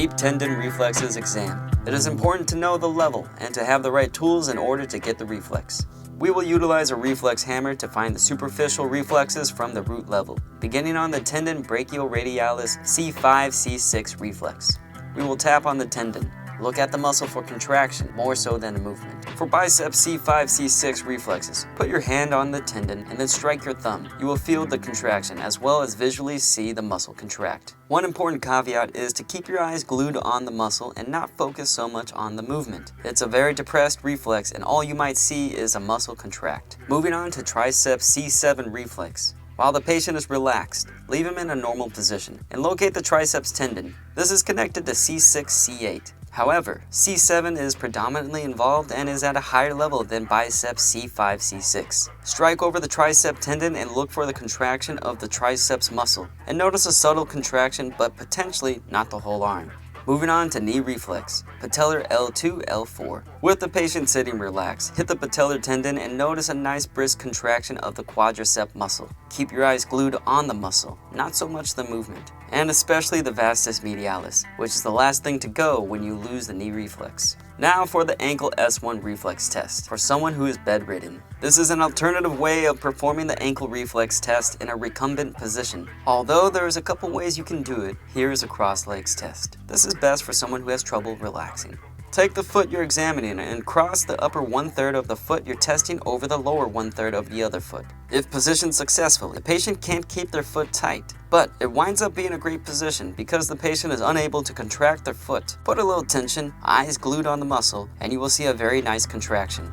Deep tendon reflexes exam. It is important to know the level and to have the right tools in order to get the reflex. We will utilize a reflex hammer to find the superficial reflexes from the root level, beginning on the tendon Brachioradialis C5-C6 reflex. We will tap on the tendon. Look at the muscle for contraction, more so than the movement. For Biceps C5-C6 reflexes, put your hand on the tendon and then strike your thumb. You will feel the contraction as well as visually see the muscle contract. One important caveat is to keep your eyes glued on the muscle and not focus so much on the movement. It's a very depressed reflex and all you might see is a muscle contract. Moving on to Tricep C7 Reflex. While the patient is relaxed, leave him in a normal position and locate the triceps tendon. This is connected to C6, C8. However, C7 is predominantly involved and is at a higher level than biceps C5, C6. Strike over the tricep tendon and look for the contraction of the triceps muscle. And notice a subtle contraction, but potentially not the whole arm. Moving on to knee reflex, Patellar L2-L4. With the patient sitting relaxed, hit the patellar tendon and notice a nice brisk contraction of the quadricep muscle. Keep your eyes glued on the muscle, not so much the movement, and especially the vastus medialis, which is the last thing to go when you lose the knee reflex. Now for the ankle S1 reflex test for someone who is bedridden. This is an alternative way of performing the ankle reflex test in a recumbent position. Although there is a couple ways you can do it, here is a cross legs test. This is best for someone who has trouble relaxing. Take the foot you're examining and cross the upper 1/3 of the foot you're testing over the lower 1/3 of the other foot. If positioned successfully, the patient can't keep their foot tight, but it winds up being a great position because the patient is unable to contract their foot. Put a little tension, eyes glued on the muscle, and you will see a very nice contraction.